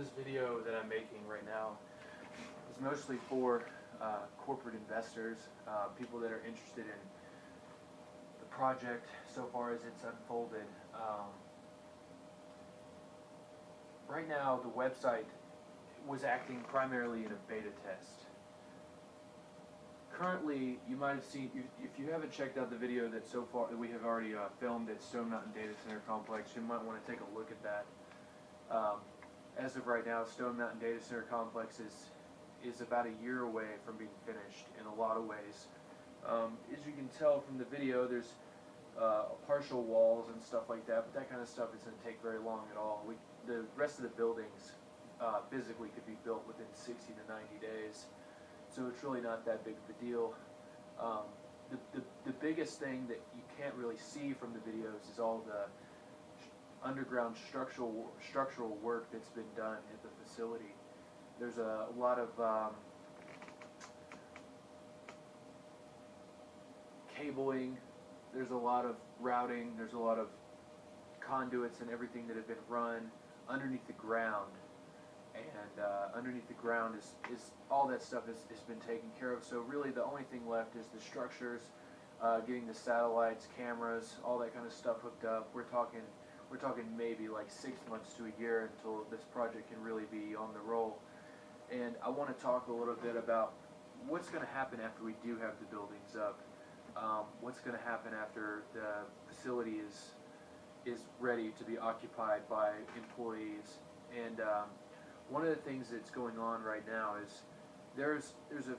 this video that I'm making right now is mostly for corporate investors, people that are interested in the project so far as it's unfolded. Right now, the website was acting primarily in a beta test. Currently, you might have seen, if you haven't checked out the video that so far that we have already filmed at Stone Mountain Data Center Complex, you might want to take a look at that. As of right now, Stone Mountain Data Center Complex is about a year away from being finished in a lot of ways. As you can tell from the video, there's partial walls and stuff like that, but that kind of stuff isn't take very long at all. The rest of the buildings physically could be built within 60 to 90 days, so it's really not that big of a deal. The biggest thing that you can't really see from the videos is all the underground structural work that's been done at the facility. There's a lot of cabling, there's a lot of routing, there's a lot of conduits and everything that have been run underneath the ground. And underneath the ground is all that stuff has been taken care of. So really the only thing left is the structures, getting the satellites, cameras, all that kind of stuff hooked up. We're talking maybe like 6 months to a year until this project can really be on the roll. And I want to talk a little bit about what's going to happen after we do have the buildings up. What's going to happen after the facility is ready to be occupied by employees. And one of the things that's going on right now is there's a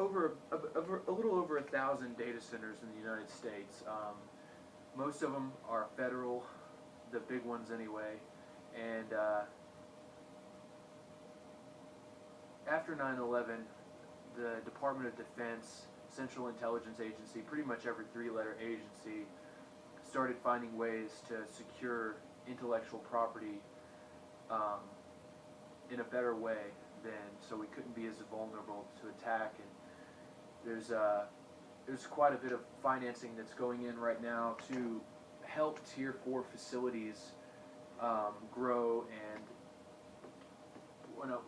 little over 1,000 data centers in the United States. Most of them are federal, the big ones anyway, and after 9/11, the Department of Defense, Central Intelligence Agency, pretty much every three-letter agency started finding ways to secure intellectual property in a better way so we couldn't be as vulnerable to attack. And there's quite a bit of financing that's going in right now to help Tier 4 facilities grow. And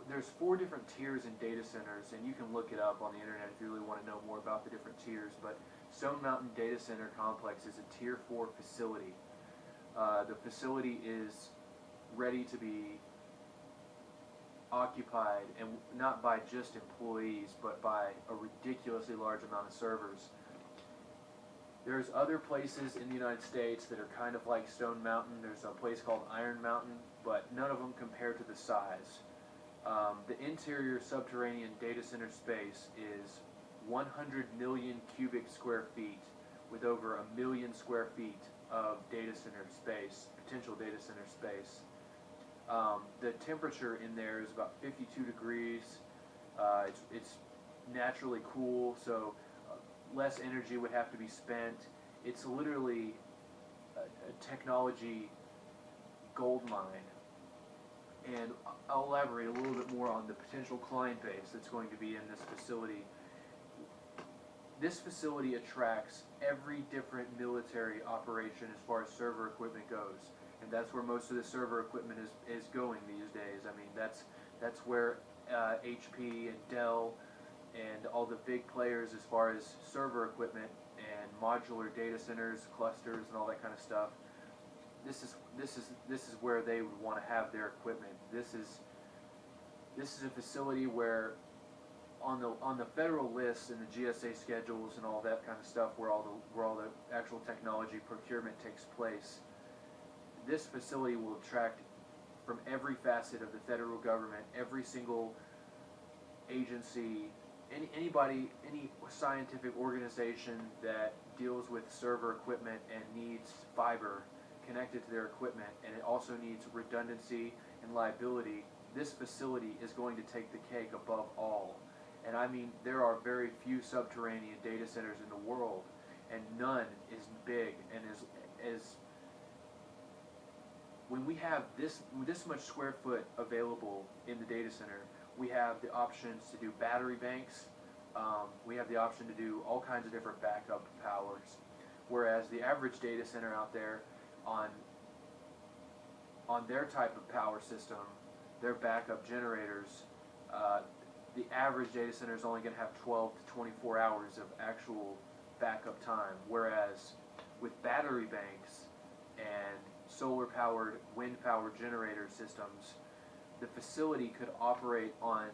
there's 4 different tiers in data centers, and you can look it up on the internet if you really want to know more about the different tiers. But Stone Mountain Data Center Complex is a Tier 4 facility. The facility is ready to be occupied, and not by just employees, but by a ridiculously large amount of servers. There's other places in the United States that are kind of like Stone Mountain. There's a place called Iron Mountain, but none of them compare to the size. The interior subterranean data center space is 100 million cubic square feet, with over 1 million square feet of data center space, potential data center space. The temperature in there is about 52 degrees. It's naturally cool, so less energy would have to be spent. It's literally a technology gold mine. And I'll elaborate a little bit more on the potential client base that's going to be in this facility. This facility attracts every different military operation as far as server equipment goes. And that's where most of the server equipment is going these days. I mean, that's where HP and Dell and all the big players as far as server equipment and modular data centers, clusters, and all that kind of stuff. This is where they would want to have their equipment. This is a facility where on the federal list and the GSA schedules and all that kind of stuff, where all the actual technology procurement takes place. This facility will attract from every facet of the federal government, every single agency, anybody, any scientific organization that deals with server equipment and needs fiber connected to their equipment, and it also needs redundancy and liability. This facility is going to take the cake above all. And I mean, there are very few subterranean data centers in the world, and none is big and as when we have this much square foot available in the data center, we have the options to do battery banks. We have the option to do all kinds of different backup powers. Whereas the average data center out there on their type of power system their backup generators, the average data center is only going to have 12 to 24 hours of actual backup time, whereas with battery banks and solar-powered, wind-powered generator systems, the facility could operate on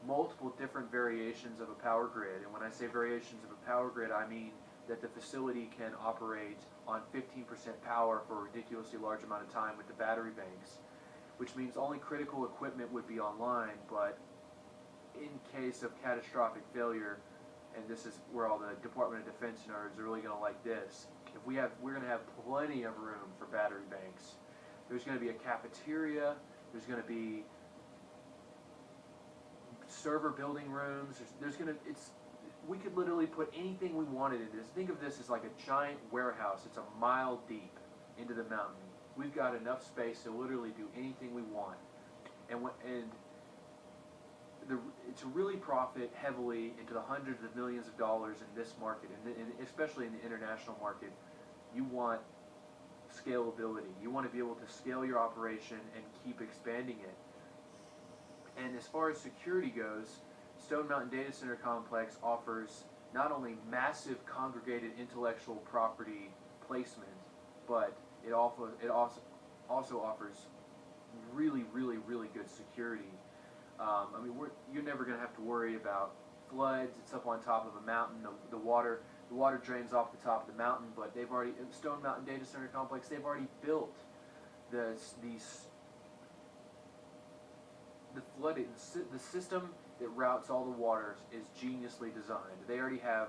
multiple different variations of a power grid. And when I say variations of a power grid, I mean that the facility can operate on 15% power for a ridiculously large amount of time with the battery banks, which means only critical equipment would be online, but in case of catastrophic failure, and this is where all the Department of Defense nerds are really going to like this, we're going to have plenty of room for battery banks. There's going to be a cafeteria, there's going to be server building rooms, we could literally put anything we wanted into this. Think of this as like a giant warehouse. It's a mile deep into the mountain. We've got enough space to literally do anything we want. To really profit heavily into the hundreds of millions of dollars in this market, and especially in the international market, you want scalability. You want to be able to scale your operation and keep expanding it. And as far as security goes, Stone Mountain Data Center Complex offers not only massive congregated intellectual property placement, but it also offers really, really, really good security. You're never going to have to worry about floods. It's up on top of a mountain. The water drains off the top of the mountain, but Stone Mountain Data Center Complex, they've already built the system that routes all the waters is geniusly designed. They already have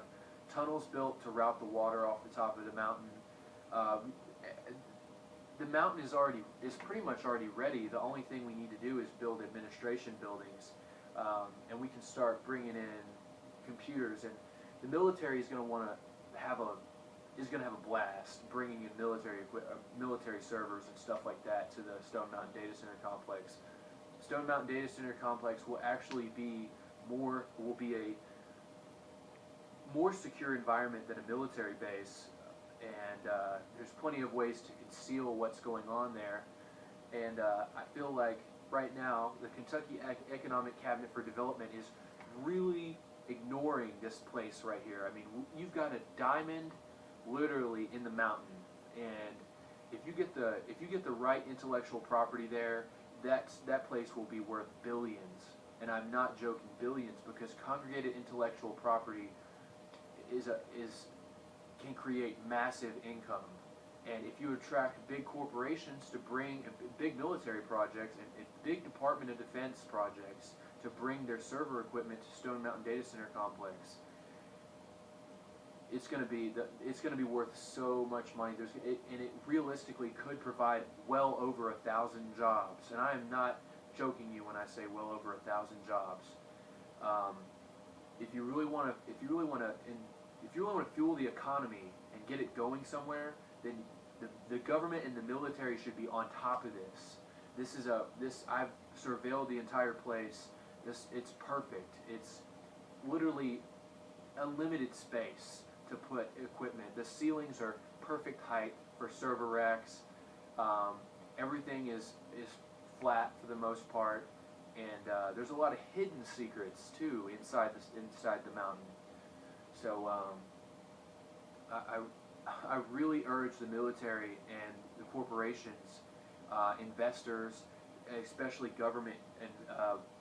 tunnels built to route the water off the top of the mountain. The mountain is pretty much already ready. The only thing we need to do is build administration buildings, and we can start bringing in computers. And the military is going to have a blast bringing in military servers and stuff like that to the Stone Mountain Data Center Complex. Stone Mountain Data Center Complex will actually be a more secure environment than a military base, and there's plenty of ways to conceal what's going on there. And I feel like right now the Kentucky Economic Cabinet for Development is really ignoring this place right here. I mean, you've got a diamond literally in the mountain, and if you get the right intellectual property there, that place will be worth billions. And I'm not joking, billions, because congregated intellectual property can create massive income. And if you attract big corporations to bring big military projects and big Department of Defense projects to bring their server equipment to Stone Mountain Data Center Complex, it's going to be worth so much money. And it realistically could provide well over 1,000 jobs. And I am not joking you when I say well over 1,000 jobs. If you really want to fuel the economy and get it going somewhere, then the government and the military should be on top of this. I've surveilled the entire place. It's perfect. It's literally a limited space to put equipment. The ceilings are perfect height for server racks. Everything is flat for the most part, and there's a lot of hidden secrets too inside the mountain. So I really urge the military and the corporations, investors, especially government and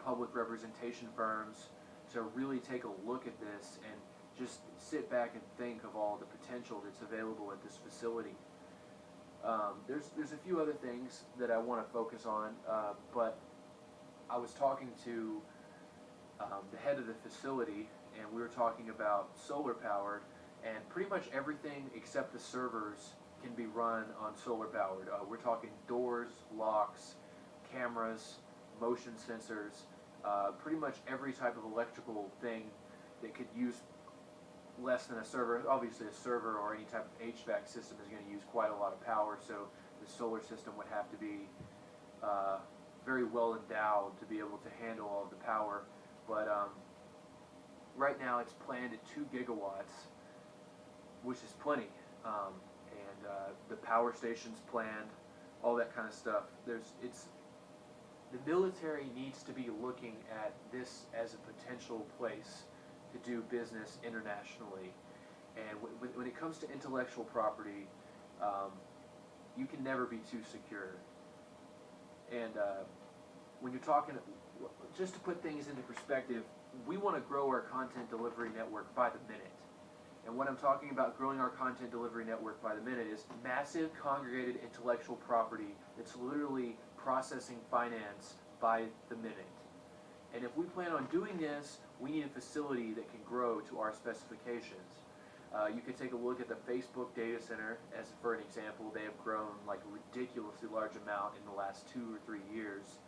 public representation firms, to really take a look at this and just sit back and think of all the potential that's available at this facility. There's a few other things that I want to focus on, but I was talking to the head of the facility, and we were talking about solar powered, and pretty much everything except the servers can be run on solar powered. We're talking doors, locks, cameras, motion sensors, pretty much every type of electrical thing that could use less than a server. Obviously a server or any type of HVAC system is going to use quite a lot of power, so the solar system would have to be very well endowed to be able to handle all of the power. But right now it's planned at 2 gigawatts, which is plenty, and the power station's planned, all that kind of stuff. the military needs to be looking at this as a potential place to do business internationally. And when it comes to intellectual property, um, you can never be too secure. And when you're talking, just to put things into perspective, we want to grow our content delivery network by the minute. And what I'm talking about growing our content delivery network by the minute is massive congregated intellectual property that's literally processing finance by the minute. And if we plan on doing this, we need a facility that can grow to our specifications. You can take a look at the Facebook data center as for an example. They have grown like a ridiculously large amount in the last 2 or 3 years.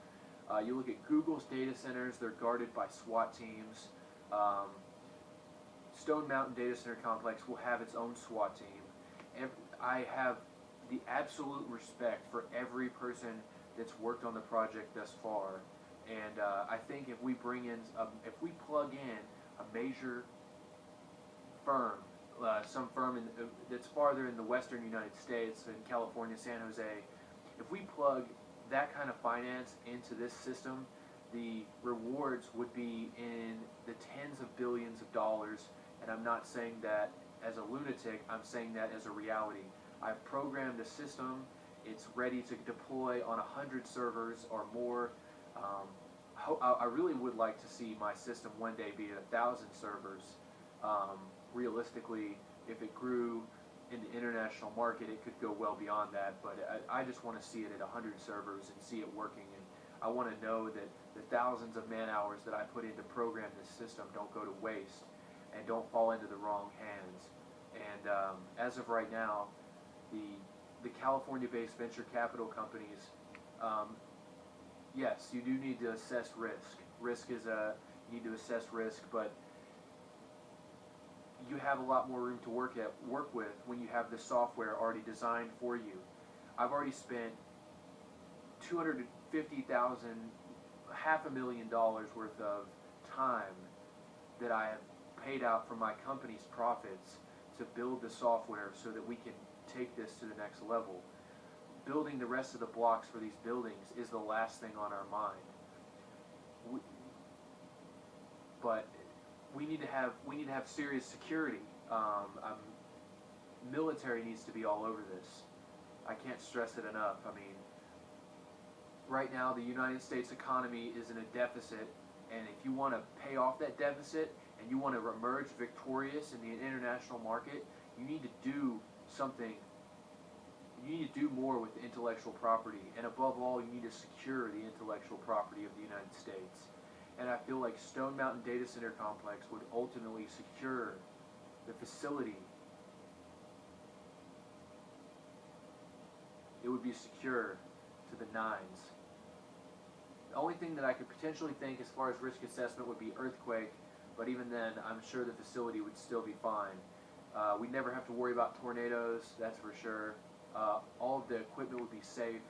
You look at Google's data centers, they're guarded by SWAT teams. Stone Mountain Data Center Complex will have its own SWAT team. I have the absolute respect for every person that's worked on the project thus far. And I think if we bring in, if we plug in a major firm, some firm that's farther in the western United States, in California, San Jose, if we plug that kind of finance into this system, the rewards would be in the tens of billions of dollars. And I'm not saying that as a lunatic, I'm saying that as a reality. I've programmed a system. It's ready to deploy on 100 servers or more. I really would like to see my system one day be at 1,000 servers. Realistically, if it grew in the international market, it could go well beyond that. But I just want to see it at 100 servers and see it working. And I want to know that the thousands of man hours that I put in to program this system don't go to waste and don't fall into the wrong hands. And as of right now, the California-based venture capital companies, yes, you do need to assess risk. You need to assess risk, but you have a lot more room to work with when you have the software already designed for you. I've already spent $250,000, $500,000 worth of time that I have paid out from my company's profits to build the software so that we can take this to the next level. Building the rest of the blocks for these buildings is the last thing on our mind. But we need to have serious security. Military needs to be all over this. I can't stress it enough. I mean, right now the United States economy is in a deficit, and if you want to pay off that deficit and you want to emerge victorious in the international market, you need to do something. You need to do more with intellectual property, and above all, you need to secure the intellectual property of the United States. And I feel like Stone Mountain Data Center Complex would ultimately secure the facility. It would be secure to the nines. The only thing that I could potentially think as far as risk assessment would be earthquake, but even then, I'm sure the facility would still be fine. We'd never have to worry about tornadoes, that's for sure. All of the equipment would be safe.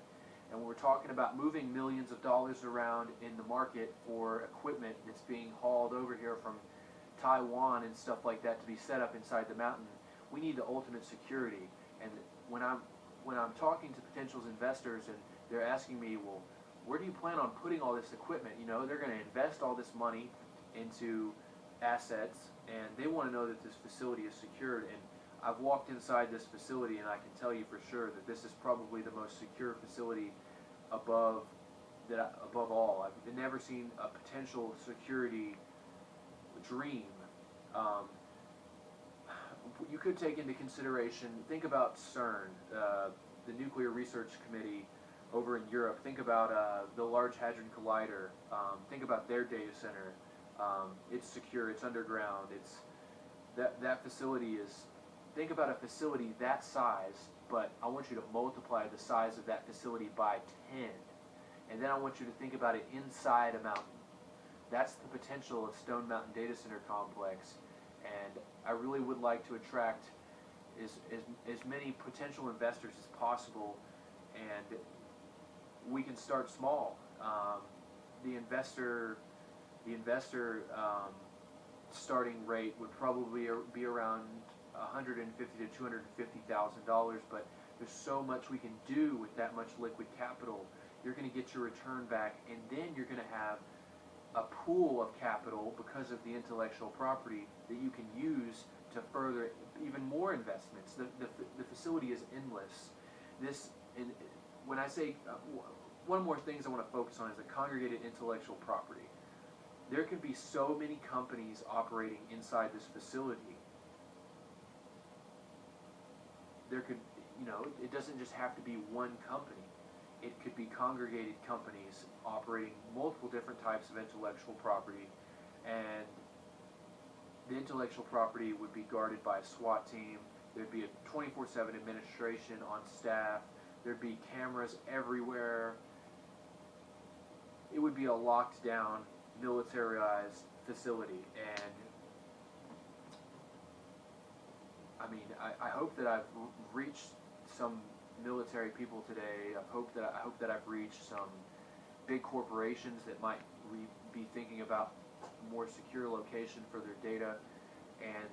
And when we're talking about moving millions of dollars around in the market for equipment that's being hauled over here from Taiwan and stuff like that to be set up inside the mountain, we need the ultimate security. And when I'm talking to potential investors and they're asking me, well, where do you plan on putting all this equipment? You know, they're going to invest all this money into assets, and they want to know that this facility is secured. And I've walked inside this facility, and I can tell you for sure that this is probably the most secure facility above all. I've never seen a potential security dream. You could take into consideration, think about CERN, the Nuclear Research Committee over in Europe. Think about the Large Hadron Collider. Think about their data center. It's secure. It's underground. That facility is. Think about a facility that size, but I want you to multiply the size of that facility by 10. And then I want you to think about it inside a mountain. That's the potential of Stone Mountain Data Center Complex. And I really would like to attract as many potential investors as possible. And we can start small. The investor starting rate would probably be around $150,000 to $250,000, but there's so much we can do with that much liquid capital you're going to get your return back, and then you're going to have a pool of capital because of the intellectual property that you can use to further even more investments. The facility is endless. And when I say, one more things I want to focus on is the congregated intellectual property. There can be so many companies operating inside this facility. There could, it doesn't just have to be one company. It could be congregated companies operating multiple different types of intellectual property, and the intellectual property would be guarded by a SWAT team. There'd be a 24/7 administration on staff. There'd be cameras everywhere. It would be a locked down, militarized facility. And I mean, I hope that I've reached some military people today. I hope that I've reached some big corporations that might be thinking about a more secure location for their data. And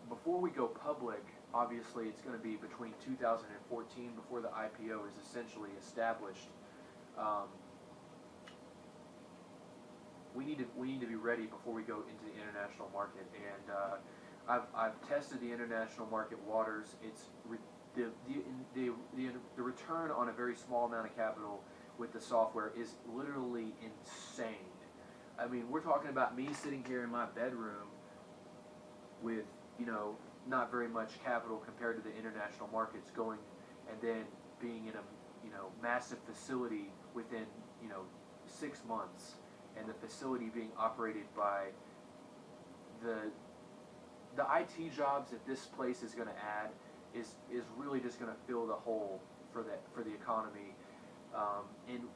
before we go public, obviously it's going to be between 2014 before the IPO is essentially established. We need to be ready before we go into the international market. And I've tested the international market waters. It's the return on a very small amount of capital with the software is literally insane. I mean, we're talking about me sitting here in my bedroom with, not very much capital compared to the international markets, going and then being in a, massive facility within, 6 months, and the facility being operated by the IT jobs that this place is going to add is really just going to fill the hole for the economy. And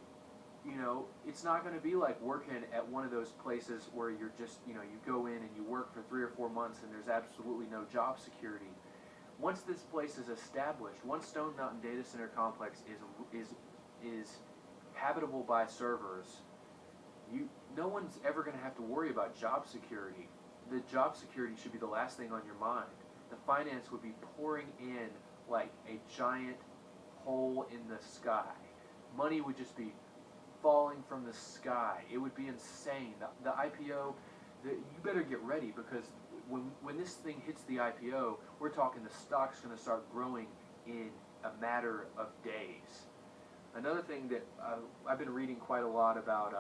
it's not going to be like working at one of those places where you're just, you go in and you work for 3 or 4 months and there's absolutely no job security. Once this place is established, once Stone Mountain Data Center Complex is habitable by servers, no one's ever going to have to worry about job security. The job security should be the last thing on your mind. The finance would be pouring in like a giant hole in the sky. Money would just be falling from the sky. It would be insane. The IPO, you better get ready, because when this thing hits the IPO, we're talking the stock's going to start growing in a matter of days. Another thing that I've been reading quite a lot about,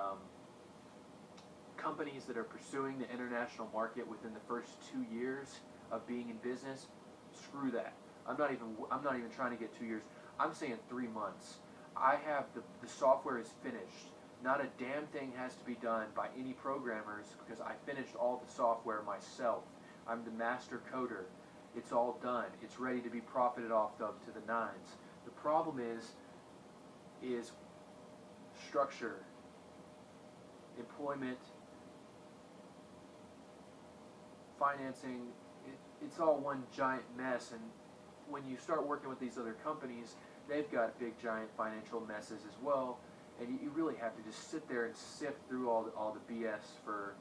companies that are pursuing the international market within the first 2 years of being in business. Screw that. I'm not even trying to get 2 years. I'm saying 3 months. I have the software is finished. Not a damn thing has to be done by any programmers, because I finished all the software myself. I'm the master coder. It's all done. It's ready to be profited off of to the nines. The problem is structure, employment, financing. It's all one giant mess. And when you start working with these other companies, they've got big giant financial messes as well, and you really have to just sit there and sift through all the BS for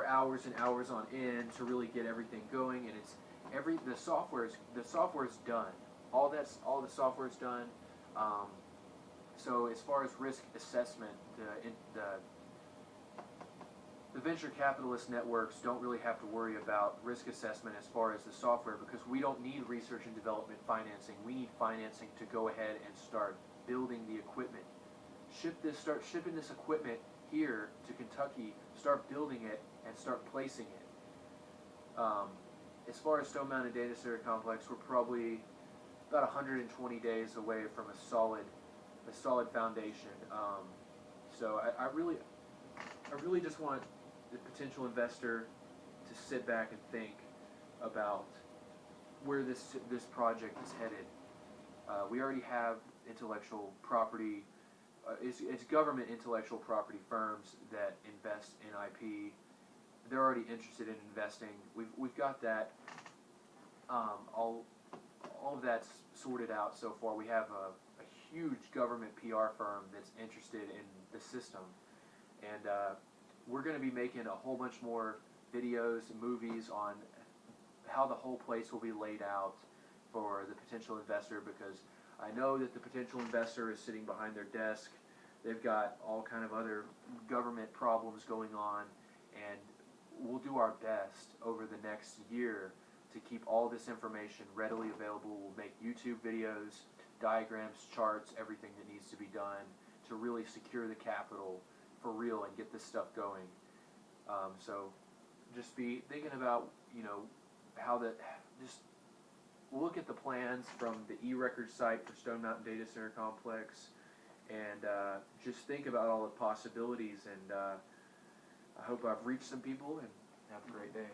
hours and hours on end to really get everything going. And the software's done. All the software's done. So as far as risk assessment, the venture capitalist networks don't really have to worry about risk assessment as far as the software, because we don't need research and development financing. We need financing to go ahead and start building the equipment. Start shipping this equipment here to Kentucky, start building it, and start placing it. As far as Stone Mountain Data Center Complex, we're probably about 120 days away from a solid foundation. So I really just want the potential investor to sit back and think about where this project is headed. We already have intellectual property. It's government intellectual property firms that invest in IP. They're already interested in investing. We've got that. All of that's sorted out so far. We have a huge government PR firm that's interested in the system, and we're going to be making a whole bunch more videos and movies on how the whole place will be laid out for the potential investor, because I know that the potential investor is sitting behind their desk They've got all kind of other government problems going on, and we'll do our best over the next year to keep all this information readily available. We'll make YouTube videos, diagrams, charts, everything that needs to be done to really secure the capital for real and get this stuff going. So just be thinking about, how just look at the plans from the e-record site for Stone Mountain Data Center Complex, and just think about all the possibilities, and I hope I've reached some people, and have a great day.